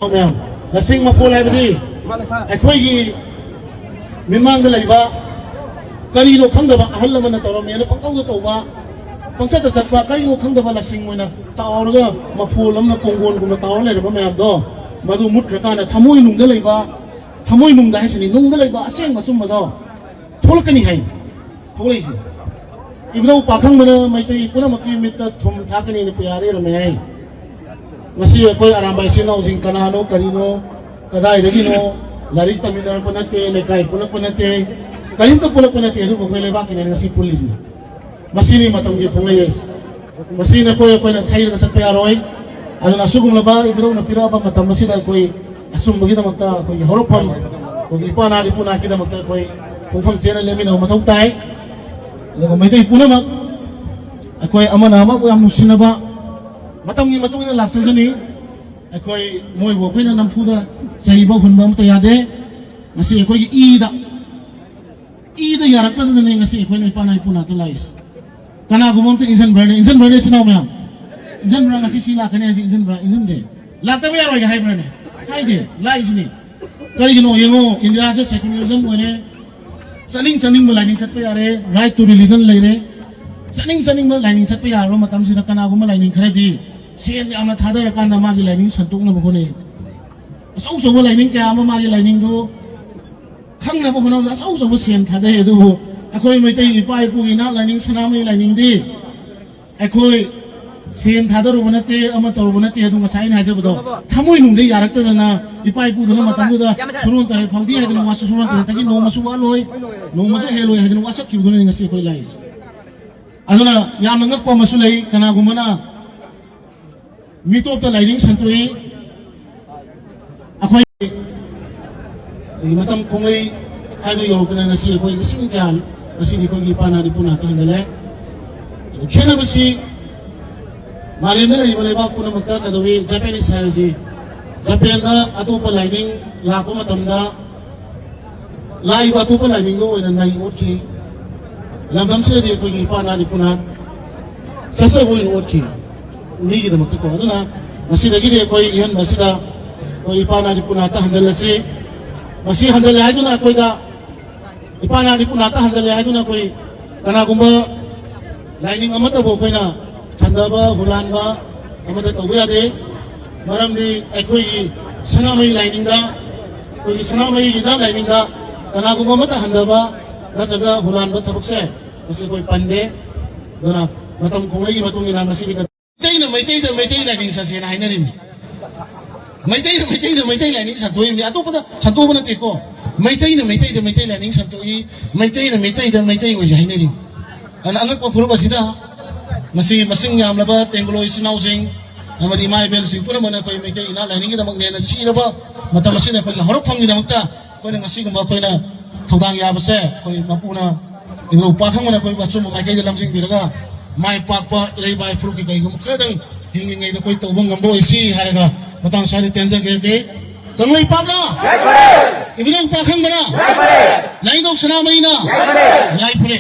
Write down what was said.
Ma'am, lasing mapula di. Ako'y mimang ba? Kanino kang daba ahal naman na toro may ano pang kau to ba? Pangsat ba kanino kang daba lasing mo na tao nga mapulam na kunggon kung tao lai ba may abdo. Madumut ka na tamoy nung dalay ba? Tamoy nung dahil sini nung dalay ba asing masum mado. Tolak ka ni hay. Tolak isi. Ibadaw pakang mana may tayo puna makimit na tumtakan ni puyari ramay. Ngasi ako'y arambay sinausing kanano, kanino, kaday dagino, larik taminar po natin, nekay punak po natin, kalimta punak po natin, ito ako'y lebakin na ngasi pulis na. Masini matanggi po ngayos. Masini ako'y nagtahil ka sa payaroy, ano na sugong laba, ibadaw na pira pa matamasin ako'y asum bagita magta, ako'y horopan, kung ipanari po nakita magta ako'y kung hamsena lemin ako matawtay, ano may tayo po naman, ako'y amanama, ako'y amusin na ba, matangin na laksa sa ni ako'y mo'y ako'y na nampuda sa ibaw kung ba mo tayade ngasi ako'y ida yarak na na ngasi ako'y na ipanay po natin lais kana gumamta insan brane sinaw mo yan insan brane ngasi sila kanya si insan de lakta mo yaroy hay brane hay de lais ni kari gino yengo india sa secularism mo ne saning mo lining sat pa yare right to religion laire saning mo lining sat pa yaro matam sina kana gum lining khare di siyan ang nathada ka na magi lining santok na mo ne so lining kaya mo magi lining do khang na mo na so siyan thada he do ako'y may tay ipai pu ina lining sana may lining di ako'y siyan thada ro banate ama tor banate do ngasai na haje bodo thamoy nung de yarak ta na ipai pu do na matam do da surun tare phawdi he do wasu surun tare taki no masu waloi no masu heloi he do wasu ki do ni ngasi ako'y lais aduna yam ngak pa masulai kana gumana mitop ta lining santui ako'y matam konglay hado yorok na nasi ako'y lising kan kasi di ko gipana di po natin dala kaya na ba si malin na ibang ibang po na magkakadawi Japanese si Japan na ato pa lining lako matamda live ato pa lining no na naiot ki lamdam sila di ko gipana di po natin sasabuin uot ki ni kita magtako ano na masih lagi dia koi ihan masih dah koi ipana di punata hanjal nasi masih hanjal lagi tu na koi dah ipana di punata hanjal lagi tu na koi karena gumba lining amat abo koi na tanda ba hulan ba amat tahu ya deh maram di koi sana mai lining dah koi sana mai ida lining dah karena gumba mata handa ba dah jaga hulan ba tabuk se masih koi pande dona matam kong lagi matungin ang masih di may tay lining sa sinahay na rin. May tay lining sa tuwi. Ato pa santo pa natin ko. May tay lining sa tuwi. May tay ko siya na rin. Ang pa puro ba sila? Masing ngam na ba tenggulo isinausing amari may belsing po naman ako may tay ina lining kita magnena sino ba matamasin ako yung horop hangin na magta ko na ngasi kung ba ko na tawdang yabase ko mapuna ibu pakang mo na ko baso mo may kay dalam sing biraga mai pakpa ilay bay puru ki kai gum kadang hingi ngai da koi to bang gambo isi haraga matang sari tensa ke tanglai pap na jai pare ibidang pakang mana jai pare lain dok sana mai na jai pare